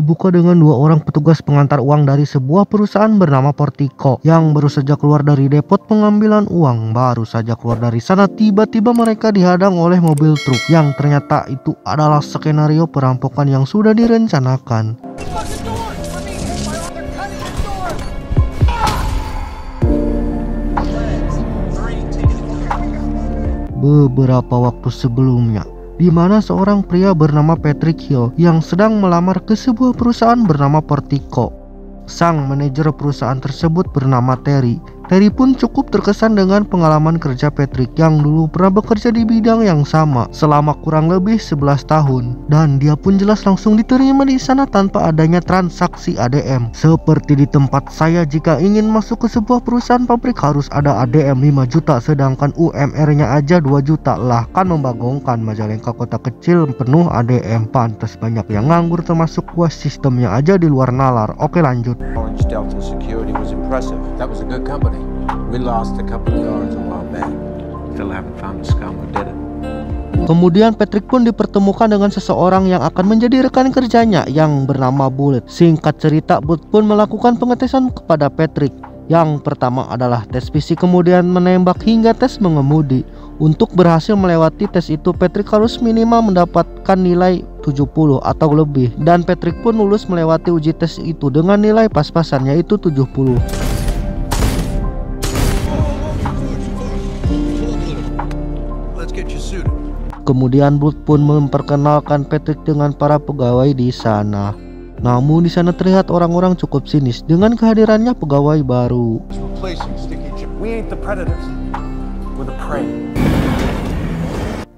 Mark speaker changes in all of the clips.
Speaker 1: dibuka dengan dua orang petugas pengantar uang dari sebuah perusahaan bernama Portico yang baru saja keluar dari depot pengambilan uang. Baru saja keluar dari sana, tiba-tiba mereka dihadang oleh mobil truk yang ternyata itu adalah skenario perampokan yang sudah direncanakan. Beberapa waktu sebelumnya, di mana seorang pria bernama Patrick Hill yang sedang melamar ke sebuah perusahaan bernama Portico. Sang manajer perusahaan tersebut bernama Terry. Terry pun cukup terkesan dengan pengalaman kerja Patrick yang dulu pernah bekerja di bidang yang sama selama kurang lebih 11 tahun. Dan dia pun jelas langsung diterima di sana tanpa adanya transaksi ADM. Seperti di tempat saya, jika ingin masuk ke sebuah perusahaan pabrik harus ada ADM 5 juta sedangkan UMR-nya aja 2 juta. Lah kan membagongkan, Majalengka kota kecil penuh ADM. Pantas banyak yang nganggur termasuk gua, sistemnya aja di luar nalar. Oke, lanjut.
Speaker 2: Orange Delta Security was impressive. That was a good company. We lost a couple of guards a while back. Still haven't found the scum who did it.
Speaker 1: Kemudian Patrick pun dipertemukan dengan seseorang yang akan menjadi rekan kerjanya yang bernama Bullet. Singkat cerita, Bullet pun melakukan pengetesan kepada Patrick. Yang pertama adalah tes fisik, kemudian menembak hingga tes mengemudi. Untuk berhasil melewati tes itu, Patrick harus minimal mendapatkan nilai 70 atau lebih. Dan Patrick pun lulus melewati uji tes itu dengan nilai pas-pasan, yaitu 70. Kemudian Bullet pun memperkenalkan Patrick dengan para pegawai di sana. Namun di sana terlihat orang-orang cukup sinis dengan kehadirannya pegawai baru.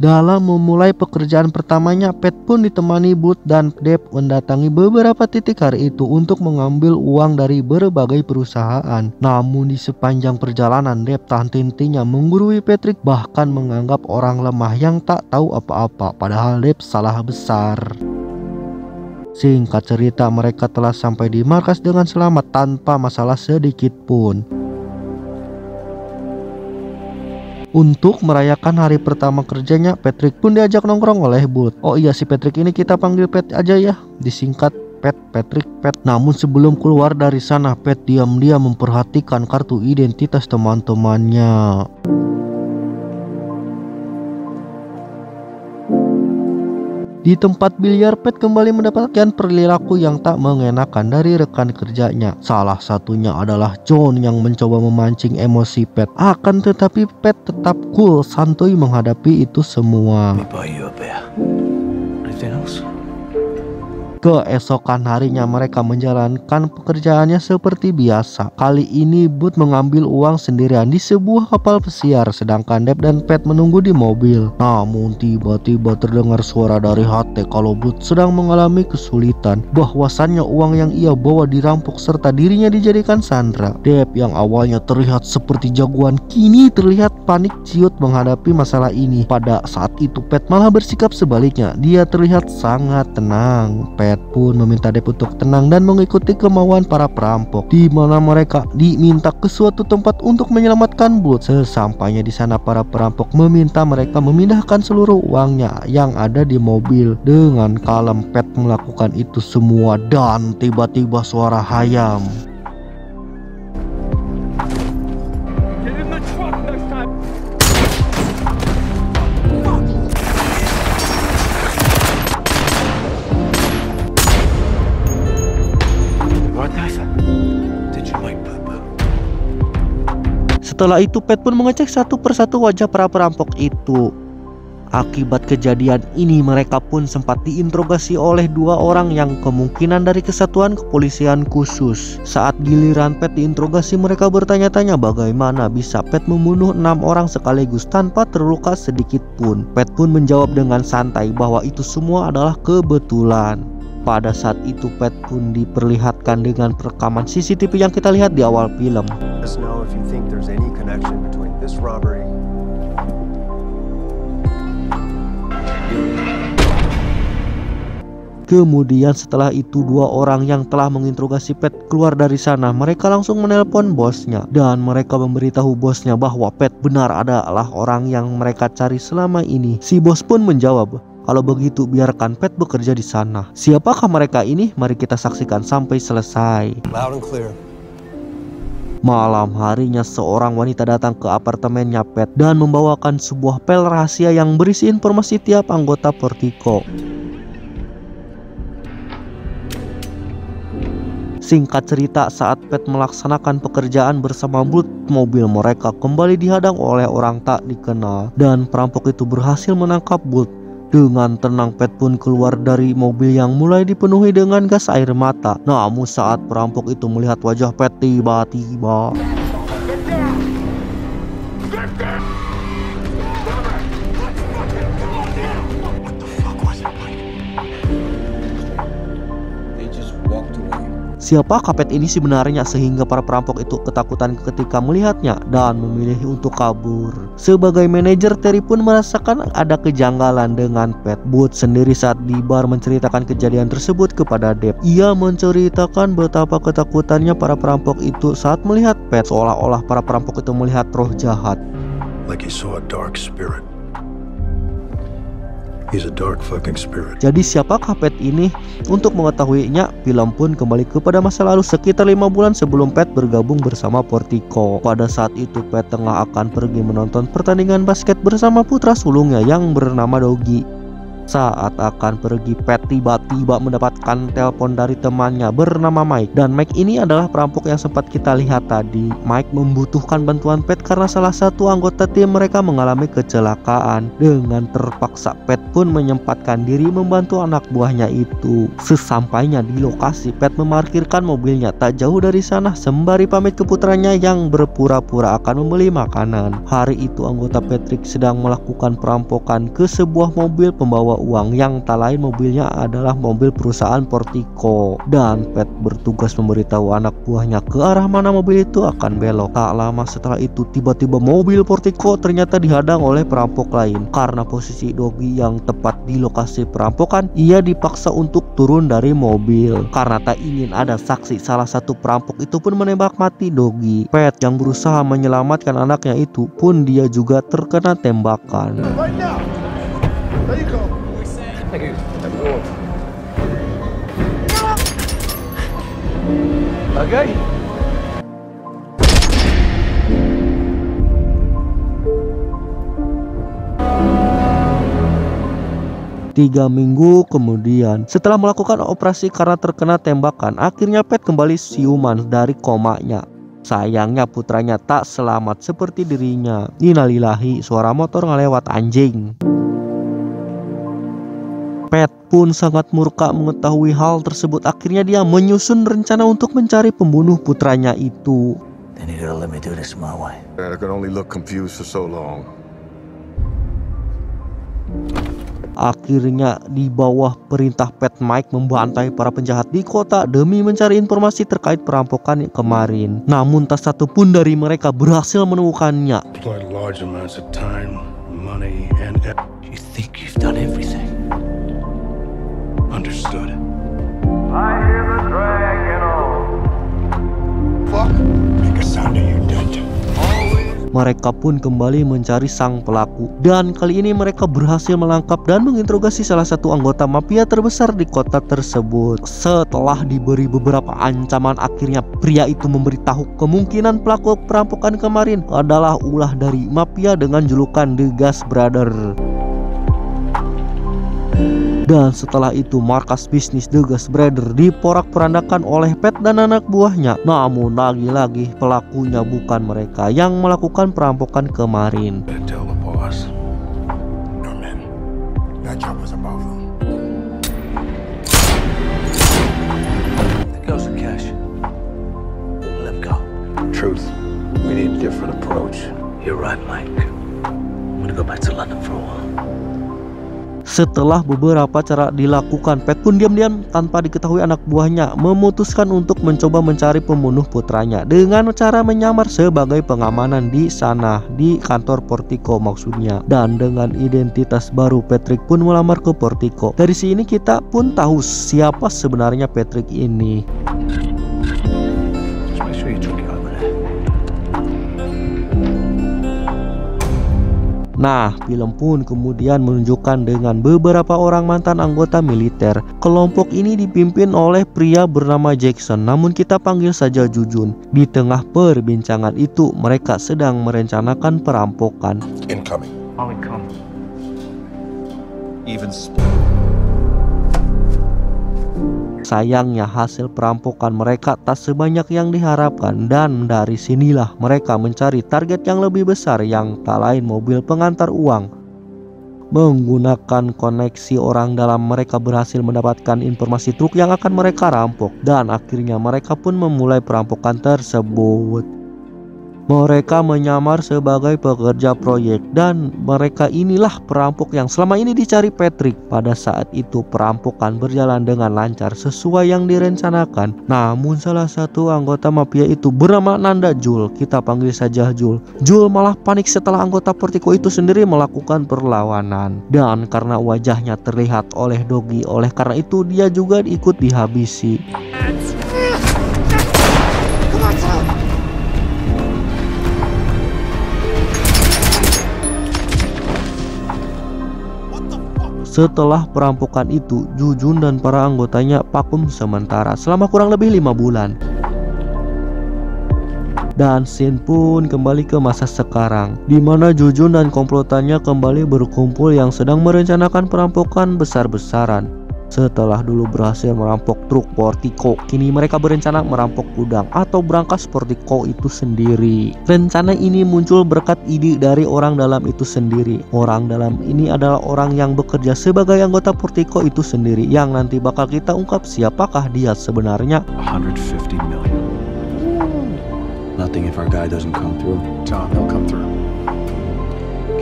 Speaker 1: Dalam memulai pekerjaan pertamanya, Pat pun ditemani Bullet dan Deb mendatangi beberapa titik hari itu untuk mengambil uang dari berbagai perusahaan. Namun di sepanjang perjalanan, Deb tak henti-hentinya menggurui Patrick, bahkan menganggap orang lemah yang tak tahu apa-apa, padahal Deb salah besar. Singkat cerita, mereka telah sampai di markas dengan selamat tanpa masalah sedikit pun. Untuk merayakan hari pertama kerjanya, Patrick pun diajak nongkrong oleh Bullet. Oh iya, si Patrick ini kita panggil Pat aja ya, disingkat Pat, Patrick, Pat. Namun sebelum keluar dari sana, Pat diam-diam memperhatikan kartu identitas teman-temannya. Di tempat biliar, Pat kembali mendapatkan perilaku yang tak mengenakan dari rekan kerjanya. Salah satunya adalah John yang mencoba memancing emosi Pat. Akan tetapi Pat tetap cool, santuy menghadapi itu semua. Keesokan harinya mereka menjalankan pekerjaannya seperti biasa. Kali ini Bud mengambil uang sendirian di sebuah kapal pesiar, sedangkan Deb dan Pat menunggu di mobil. Namun tiba-tiba terdengar suara dari HT kalau Bud sedang mengalami kesulitan. Bahwasannya uang yang ia bawa dirampok serta dirinya dijadikan sandera. Deb yang awalnya terlihat seperti jagoan kini terlihat panik ciut menghadapi masalah ini. Pada saat itu Pat malah bersikap sebaliknya. Dia terlihat sangat tenang. Pat pun meminta Deb untuk tenang dan mengikuti kemauan para perampok, di mana mereka diminta ke suatu tempat untuk menyelamatkan Bullet. Sesampainya di sana, para perampok meminta mereka memindahkan seluruh uangnya yang ada di mobil. Dengan kalem Pat melakukan itu semua dan tiba-tiba suara hayam. Setelah itu Pat pun mengecek satu persatu wajah para perampok itu. Akibat kejadian ini mereka pun sempat diinterogasi oleh dua orang yang kemungkinan dari kesatuan kepolisian khusus. Saat giliran Pat diinterogasi, mereka bertanya-tanya bagaimana bisa Pat membunuh 6 orang sekaligus tanpa terluka sedikit pun. Pat pun menjawab dengan santai bahwa itu semua adalah kebetulan. Pada saat itu Pat pun diperlihatkan dengan rekaman CCTV yang kita lihat di awal film. Kemudian setelah itu dua orang yang telah menginterogasi Pat keluar dari sana. Mereka langsung menelpon bosnya dan mereka memberitahu bosnya bahwa Pat benar adalah orang yang mereka cari selama ini. Si bos pun menjawab, Kalau begitu biarkan Pat bekerja di sana. Siapakah mereka ini? Mari kita saksikan sampai selesai.
Speaker 3: Loud and clear.
Speaker 1: Malam harinya seorang wanita datang ke apartemennya Pat dan membawakan sebuah file rahasia yang berisi informasi tiap anggota Portico. Singkat cerita, saat Pat melaksanakan pekerjaan bersama Bud, mobil mereka kembali dihadang oleh orang tak dikenal dan perampok itu berhasil menangkap Bud. Dengan tenang Pat pun keluar dari mobil yang mulai dipenuhi dengan gas air mata. Namun saat perampok itu melihat wajah Pat, tiba-tiba
Speaker 2: They just walked away.
Speaker 1: siapakah Pat ini sebenarnya sehingga para perampok itu ketakutan ketika melihatnya dan memilih untuk kabur. Sebagai manajer, Terry pun merasakan ada kejanggalan dengan Pat. Bud sendiri saat di bar menceritakan kejadian tersebut kepada Deb. Ia menceritakan betapa ketakutannya para perampok itu saat melihat Pat, seolah-olah para perampok itu melihat roh jahat.
Speaker 3: Like he saw a dark spirit. He's a dark fucking spirit.
Speaker 1: Jadi siapakah Pat ini? Untuk mengetahuinya, film pun kembali kepada masa lalu sekitar 5 bulan sebelum Pat bergabung bersama Portico. Pada saat itu Pat tengah akan pergi menonton pertandingan basket bersama putra sulungnya yang bernama Doggy. Saat akan pergi, Pat tiba-tiba mendapatkan telepon dari temannya bernama Mike. Dan Mike ini adalah perampok yang sempat kita lihat tadi. Mike membutuhkan bantuan Pat karena salah satu anggota tim mereka mengalami kecelakaan. Dengan terpaksa, Pat pun menyempatkan diri membantu anak buahnya itu. Sesampainya di lokasi, Pat memarkirkan mobilnya tak jauh dari sana sembari pamit ke putranya yang berpura-pura akan membeli makanan. Hari itu anggota Patrick sedang melakukan perampokan ke sebuah mobil pembawa uang yang tak lain mobilnya adalah mobil perusahaan Portico. Dan Pat bertugas memberitahu anak buahnya ke arah mana mobil itu akan belok. Tak lama setelah itu tiba-tiba mobil Portico ternyata dihadang oleh perampok lain. Karena posisi Doggy yang tepat di lokasi perampokan, ia dipaksa untuk turun dari mobil. Karena tak ingin ada saksi, salah satu perampok itu pun menembak mati Doggy. Pat yang berusaha menyelamatkan anaknya itu pun dia juga terkena tembakan.
Speaker 3: Right now. There you go.
Speaker 2: Thank you. Everyone. Okay.
Speaker 1: 3 minggu kemudian, setelah melakukan operasi karena terkena tembakan, akhirnya Pat kembali siuman dari komanya. Sayangnya putranya tak selamat seperti dirinya. Innalillahi, suara motor ngelewat anjing. Pat pun sangat murka mengetahui hal tersebut. Akhirnya dia menyusun rencana untuk mencari pembunuh putranya itu.
Speaker 4: Then you gotta let me do this my way.
Speaker 3: I can only look confused for so long.
Speaker 1: Akhirnya di bawah perintah Pat, Mike membantai para penjahat di kota demi mencari informasi terkait perampokan kemarin. Namun tak satu pun dari mereka berhasil menemukannya.
Speaker 3: Deployed large amounts of time, money, and
Speaker 4: You think you've done everything?
Speaker 3: understood.
Speaker 5: I hear the dragon on.
Speaker 3: Fuck. Make a sound or you're dead.
Speaker 1: Mereka pun kembali mencari sang pelaku, dan kali ini mereka berhasil menangkap dan menginterogasi salah satu anggota mafia terbesar di kota tersebut. Setelah diberi beberapa ancaman, akhirnya pria itu memberitahu kemungkinan pelaku perampokan kemarin adalah ulah dari mafia dengan julukan The Gas Brother. Dan setelah itu markas bisnis The Gas Brother diporak-porandakan oleh Pat dan anak buahnya. Namun lagi-lagi pelakunya bukan mereka yang melakukan perampokan kemarin.
Speaker 3: Better tell the boss. No, man. That job was above them.
Speaker 4: There goes the cash. Let go.
Speaker 3: Truth. We need a different approach.
Speaker 4: You're right, Mike. I'm gonna go back to London for a while.
Speaker 1: Setelah beberapa cara dilakukan, Pat pun diam-diam tanpa diketahui anak buahnya memutuskan untuk mencoba mencari pembunuh putranya dengan cara menyamar sebagai pengamanan di sana, di kantor Portico maksudnya. Dan dengan identitas baru, Patrick pun melamar ke Portico. Dari sini kita pun tahu siapa sebenarnya Patrick ini.
Speaker 4: Just make sure you drink it over there.
Speaker 1: Nah, film pun kemudian menunjukkan dengan beberapa orang mantan anggota militer. Kelompok ini dipimpin oleh pria bernama Jackson, namun kita panggil saja Jujun. Di tengah perbincangan itu, mereka sedang merencanakan perampokan.
Speaker 3: Incoming.
Speaker 4: All income.
Speaker 3: Even
Speaker 1: Sayangnya hasil perampokan mereka tak sebanyak yang diharapkan, dan dari sinilah mereka mencari target yang lebih besar yang tak lain mobil pengantar uang. Menggunakan koneksi orang dalam, mereka berhasil mendapatkan informasi truk yang akan mereka rampok, dan akhirnya mereka pun memulai perampokan tersebut. Mereka menyamar sebagai pekerja proyek, dan mereka inilah perampok yang selama ini dicari Patrick. Pada saat itu perampokan berjalan dengan lancar sesuai yang direncanakan. Namun salah satu anggota mafia itu bernama Nanda Jul, kita panggil saja Jul. Jul malah panik setelah anggota Portico itu sendiri melakukan perlawanan, dan karena wajahnya terlihat oleh Doggy, oleh karena itu dia juga ikut dihabisi. Setelah perampokan itu, Jujun dan para anggotanya vakum sementara selama kurang lebih 5 bulan. Dan scene pun kembali ke masa sekarang, di mana Jujun dan komplotannya kembali berkumpul yang sedang merencanakan perampokan besar-besaran. Setelah dulu berhasil merampok truk Portico, kini mereka berencana merampok gudang atau brankas Portico itu sendiri. Rencana ini muncul berkat ide dari orang dalam itu sendiri. Orang dalam ini adalah orang yang bekerja sebagai anggota Portico itu sendiri, yang nanti bakal kita ungkap siapakah dia sebenarnya.
Speaker 6: 150 million. Nothing if our guy doesn't come through.
Speaker 3: Tom, he'll come through.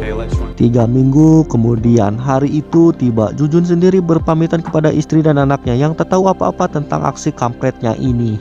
Speaker 1: 3 minggu kemudian, hari itu tiba. Jujun sendiri berpamitan kepada istri dan anaknya yang tak tahu apa-apa tentang aksi kampretnya ini.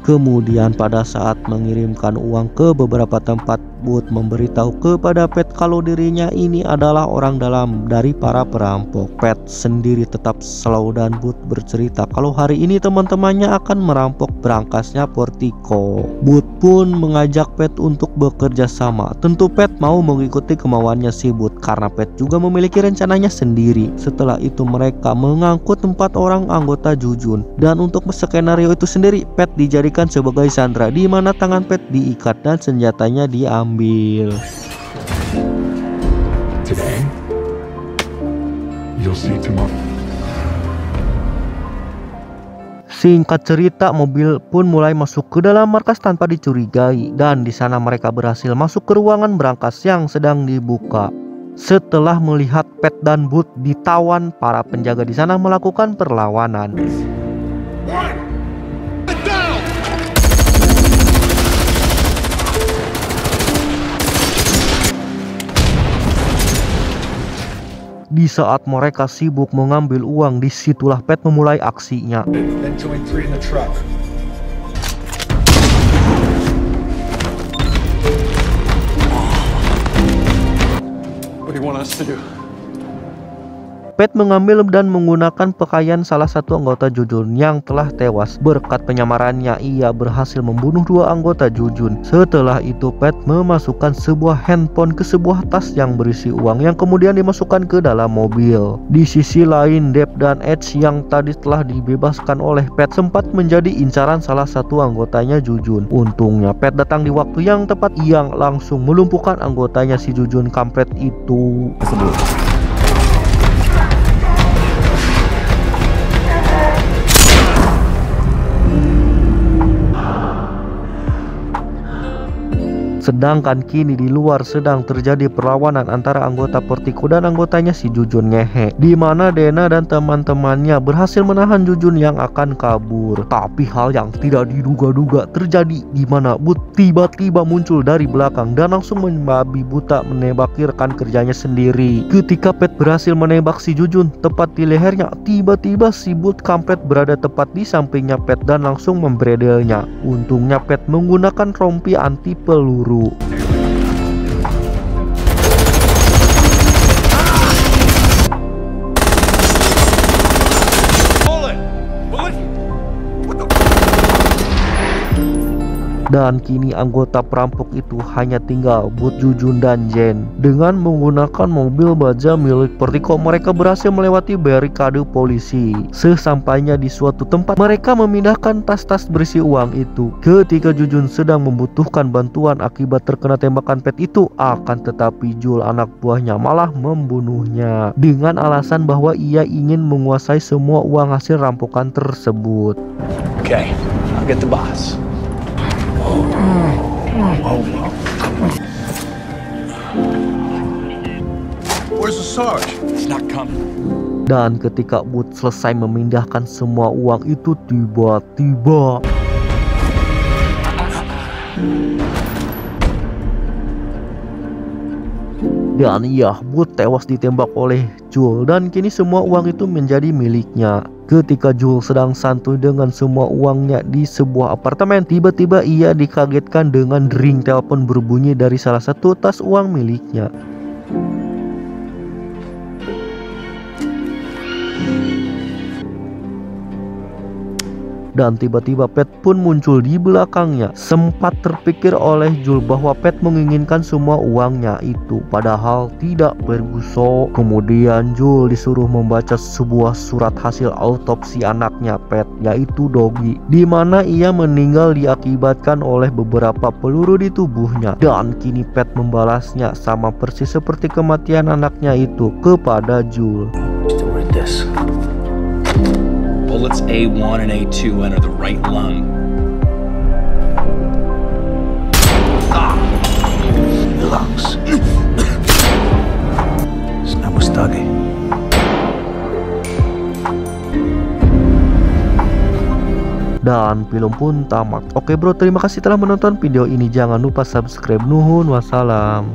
Speaker 1: Kemudian pada saat mengirimkan uang ke beberapa tempat, Booth memberitahu kepada Pat kalau dirinya ini adalah orang dalam dari para perampok. Pat sendiri tetap slow dan Booth bercerita kalau hari ini teman-temannya akan merampok berangkasnya Portico. Booth pun mengajak Pat untuk bekerja sama. Tentu Pat mau mengikuti kemauannya si Booth karena Pat juga memiliki rencananya sendiri. Setelah itu mereka mengangkut 4 orang anggota Jujun, dan untuk skenario itu sendiri Pat dijadikan sebagai sandera, di mana tangan Pat diikat dan senjatanya diambil.
Speaker 3: Today, you'll see tomorrow.
Speaker 1: Singkat cerita, mobil pun mulai masuk ke dalam markas tanpa dicurigai, dan di sana mereka berhasil masuk ke ruangan brankas yang sedang dibuka. Setelah melihat Pat dan Booth ditawan, para penjaga di sana melakukan perlawanan. Di saat mereka sibuk mengambil uang, disitulah Pat memulai aksinya.
Speaker 3: Then join 3 in the truck.
Speaker 2: What do you want us to do?
Speaker 1: Pat mengambil dan menggunakan pakaian salah satu anggota Jujun yang telah tewas. Berkat penyamarannya, ia berhasil membunuh 2 anggota Jujun. Setelah itu Pat memasukkan sebuah handphone ke sebuah tas yang berisi uang yang kemudian dimasukkan ke dalam mobil. Di sisi lain, Deb dan Edge yang tadi telah dibebaskan oleh Pat sempat menjadi incaran salah satu anggotanya Jujun. Untungnya Pat datang di waktu yang tepat, yang langsung melumpuhkan anggotanya si Jujun kampret itu. Sedangkan kini di luar sedang terjadi perlawanan antara anggota Portico dan anggotanya si Jujun ngehe, di mana Dana dan teman-temannya berhasil menahan Jujun yang akan kabur. Tapi hal yang tidak diduga-duga terjadi, di mana Booth tiba-tiba muncul dari belakang dan langsung membabi buta menembaki rekan kerjanya sendiri. Ketika Pat berhasil menembak si Jujun tepat di lehernya, tiba-tiba si Booth kampret berada tepat di sampingnya Pat dan langsung membredelnya. Untungnya Pat menggunakan rompi anti peluru. Dan kini anggota perampok itu hanya tinggal Bud, Jujun, dan Jen. Dengan menggunakan mobil baja milik Vertigo, mereka berhasil melewati barikade polisi. Sesampainya di suatu tempat, mereka memindahkan tas-tas berisi uang itu. Ketika Jujun sedang membutuhkan bantuan akibat terkena tembakan Pat itu, akan tetapi Jul, anak buahnya, malah membunuhnya dengan alasan bahwa ia ingin menguasai semua uang hasil rampokan tersebut.
Speaker 4: Okay, I'll get the boss.
Speaker 3: Where's the Sarge?
Speaker 4: It's not coming.
Speaker 1: Dan ketika Bud selesai memindahkan semua uang itu, tiba-tiba dan Bud tewas ditembak oleh Jul, dan kini semua uang itu menjadi miliknya. Ketika Jul sedang santuy dengan semua uangnya di sebuah apartemen, tiba-tiba ia dikagetkan dengan ring telepon berbunyi dari salah satu tas uang miliknya. Dan tiba-tiba Pat pun muncul di belakangnya. Sempat terpikir oleh Jul bahwa Pat menginginkan semua uangnya itu, padahal tidak Ferguson. Kemudian Jul disuruh membaca sebuah surat hasil autopsi anaknya Pat, yaitu Doggy, di mana ia meninggal diakibatkan oleh beberapa peluru di tubuhnya. Dan kini Pat membalasnya sama persis seperti kematian anaknya itu kepada Jul.
Speaker 4: Still read this. Bullets A1 and A2 enter the right lung.
Speaker 6: The lungs. It's not Mustagi.
Speaker 1: Dan film pun tamat. Oke bro, terima kasih telah menonton video ini. Jangan lupa subscribe. Nuhun, wassalam.